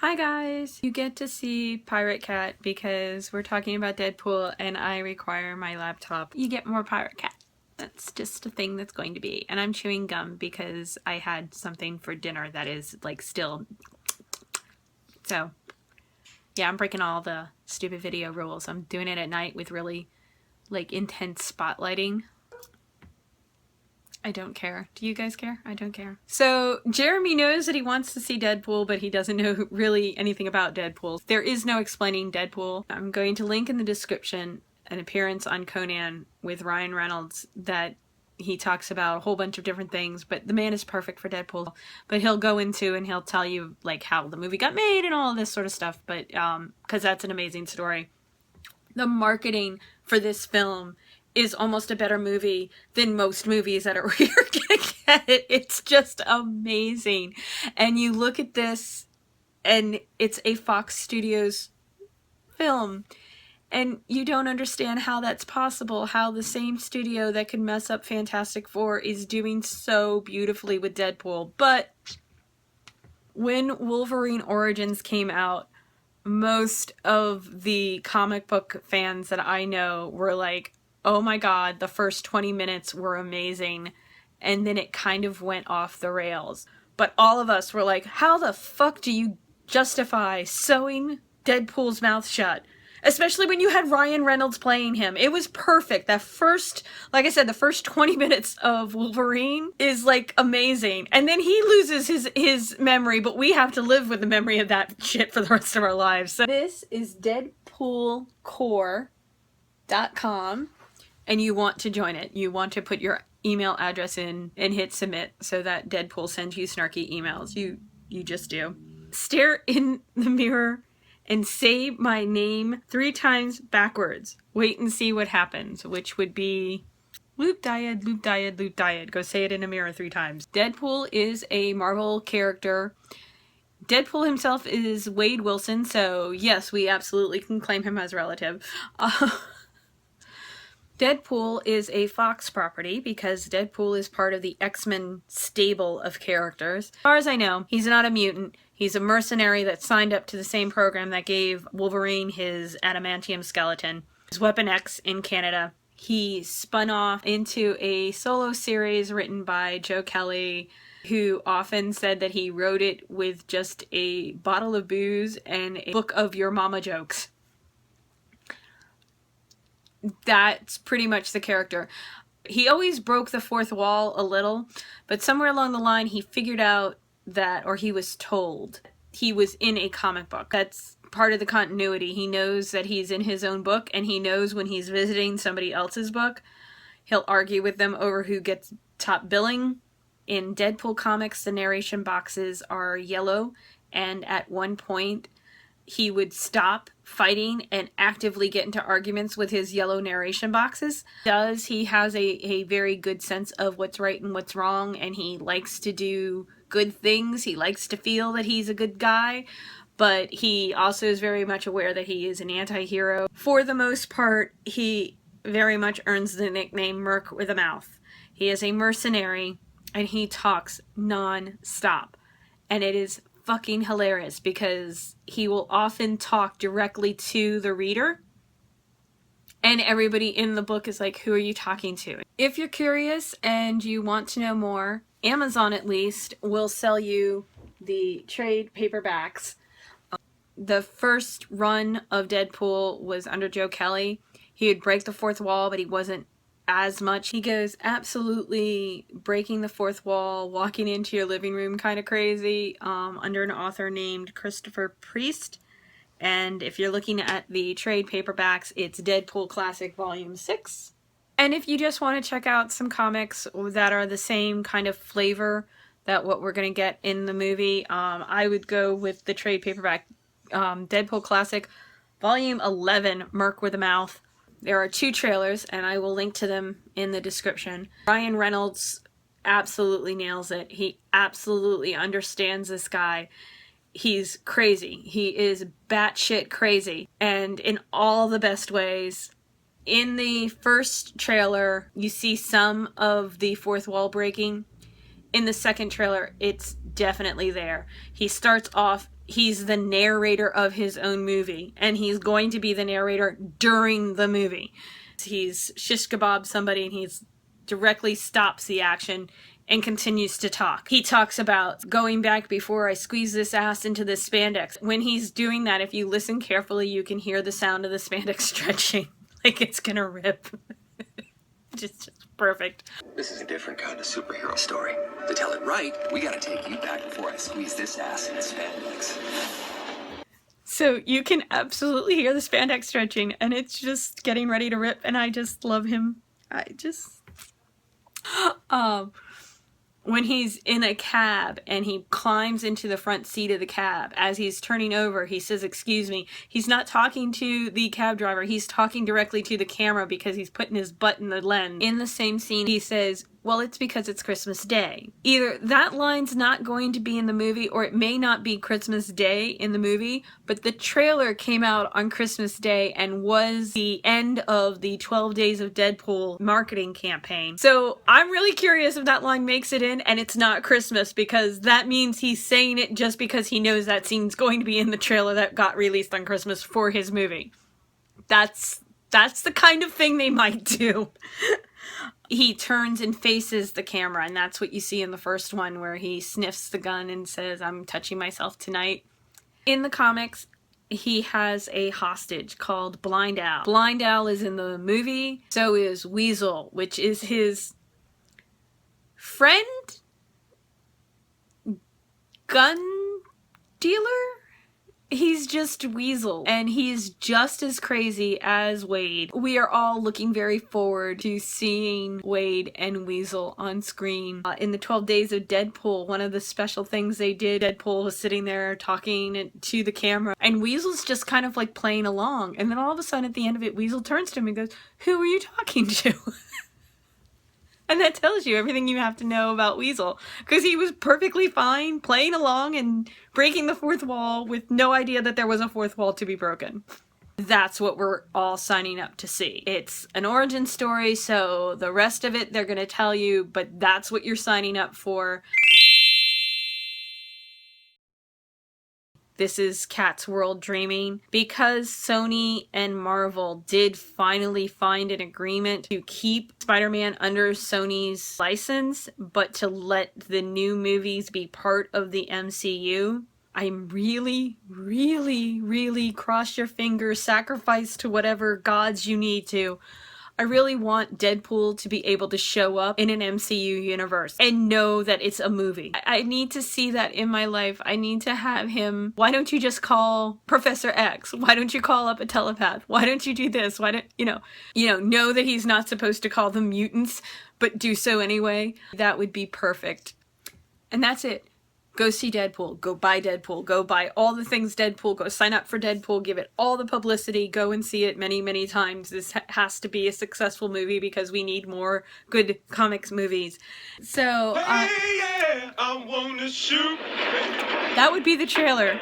Hi guys! You get to see Pirate Cat because we're talking about Deadpool and I require my laptop. You get more Pirate Cat. That's just a thing that's going to be. And I'm chewing gum because I had something for dinner that is like still... So yeah, I'm breaking all the stupid video rules. I'm doing it at night with really like intense spotlighting. I don't care. Do you guys care? I don't care. So Jeremy knows that he wants to see Deadpool, but he doesn't know really anything about Deadpool. There is no explaining Deadpool. I'm going to link in the description an appearance on Conan with Ryan Reynolds that he talks about a whole bunch of different things, but the man is perfect for Deadpool. But he'll go into and he'll tell you like how the movie got made and all this sort of stuff, but because that's an amazing story. The marketing for this film is almost a better movie than most movies that are you're gonna get. It's just amazing. And you look at this and it's a Fox Studios film and you don't understand how that's possible, how the same studio that could mess up Fantastic Four is doing so beautifully with Deadpool. But when Wolverine Origins came out, most of the comic book fans that I know were like, oh my god, the first 20 minutes were amazing, and then it kind of went off the rails. But all of us were like, how the fuck do you justify sewing Deadpool's mouth shut? Especially when you had Ryan Reynolds playing him. It was perfect. That first, like I said, the first 20 minutes of Wolverine is like amazing. And then he loses his memory, but we have to live with the memory of that shit for the rest of our lives. So this is deadpoolcore.com. And you want to join it. You want to put your email address in and hit submit so that Deadpool sends you snarky emails. You just do. Stare in the mirror and say my name 3 times backwards. Wait and see what happens, which would be loop diet, loop diet, loop diet. Go say it in a mirror 3 times. Deadpool is a Marvel character. Deadpool himself is Wade Wilson, so yes, we absolutely can claim him as a relative. Deadpool is a Fox property because Deadpool is part of the X-Men stable of characters. As far as I know, he's not a mutant. He's a mercenary that signed up to the same program that gave Wolverine his adamantium skeleton. His Weapon X in Canada. He spun off into a solo series written by Joe Kelly, who often said that he wrote it with just a bottle of booze and a book of your mama jokes. That's pretty much the character. He always broke the fourth wall a little, but somewhere along the line he figured out that, or he was told, he was in a comic book. That's part of the continuity. He knows that he's in his own book, and he knows when he's visiting somebody else's book, he'll argue with them over who gets top billing. In Deadpool comics, the narration boxes are yellow, and at one point he would stop fighting and actively get into arguments with his yellow narration boxes. He has a very good sense of what's right and what's wrong, and he likes to do good things. He likes to feel that he's a good guy, but he also is very much aware that he is an anti-hero. For the most part, he very much earns the nickname Merc with a Mouth. He is a mercenary, and he talks non-stop, and it is fucking hilarious because he will often talk directly to the reader and everybody in the book is like, who are you talking to? If you're curious and you want to know more, Amazon at least will sell you the trade paperbacks. The first run of Deadpool was under Joe Kelly. He would break the fourth wall, but he wasn't as much. He goes absolutely breaking the fourth wall, walking into your living room kind of crazy, under an author named Christopher Priest. And if you're looking at the trade paperbacks, it's Deadpool Classic Volume 6. And if you just want to check out some comics that are the same kind of flavor that what we're going to get in the movie, I would go with the trade paperback Deadpool Classic Volume 11, Merc with a Mouth. There are 2 trailers, and I will link to them in the description. Ryan Reynolds absolutely nails it. He absolutely understands this guy. He's crazy. He is batshit crazy, and in all the best ways. In the first trailer, you see some of the fourth wall breaking. In the second trailer, it's definitely there. He starts off he's the narrator of his own movie, and he's going to be the narrator during the movie. He's shish kebab somebody, and he's directly stops the action and continues to talk. He talks about going back before I squeeze this ass into this spandex. When he's doing that, if you listen carefully, you can hear the sound of the spandex stretching, like it's gonna rip. just perfect. This is a different kind of superhero story. To tell it right, we gotta take you back before I squeeze this ass in spandex. So you can absolutely hear the spandex stretching, and it's just getting ready to rip, and I just love him. When he's in a cab and he climbs into the front seat of the cab, as he's turning over, he says, "Excuse me." He's not talking to the cab driver. He's talking directly to the camera because he's putting his butt in the lens. In the same scene, he says, "Well, it's because it's Christmas Day." Either that line's not going to be in the movie, or it may not be Christmas Day in the movie, but the trailer came out on Christmas Day and was the end of the 12 Days of Deadpool marketing campaign. So I'm really curious if that line makes it in and it's not Christmas, because that means he's saying it just because he knows that scene's going to be in the trailer that got released on Christmas for his movie. That's the kind of thing they might do. He turns and faces the camera, and that's what you see in the first one, where he sniffs the gun and says, "I'm touching myself tonight." In the comics, he has a hostage called Blind Al. Blind Al is in the movie, so is Weasel, which is his friend? Gun dealer? He's just Weasel, and he's just as crazy as Wade. We are all looking very forward to seeing Wade and Weasel on screen. In the 12 Days of Deadpool, one of the special things they did, Deadpool was sitting there talking to the camera, and Weasel's just kind of like playing along, and then all of a sudden at the end of it, Weasel turns to him and goes, "Who are you talking to?" And that tells you everything you have to know about Weasel, because he was perfectly fine playing along and breaking the fourth wall with no idea that there was a fourth wall to be broken. That's what we're all signing up to see. It's an origin story, so the rest of it they're going to tell you, but that's what you're signing up for. This is Cat's World Dreaming. Because Sony and Marvel did finally find an agreement to keep Spider-Man under Sony's license, but to let the new movies be part of the MCU, I'm really, really, really, cross your fingers, sacrifice to whatever gods you need to. I really want Deadpool to be able to show up in an MCU universe and know that it's a movie. I need to see that in my life. I need to have him. Why don't you just call Professor X? Why don't you call up a telepath? Why don't you do this? Why don't, know that he's not supposed to call them mutants, but do so anyway? That would be perfect. And that's it. Go see Deadpool. Go buy Deadpool. Go buy all the things Deadpool. Go sign up for Deadpool. Give it all the publicity. Go and see it many, many times. This has to be a successful movie because we need more good comics movies. So, hey, yeah, I wanna shoot. That would be the trailer.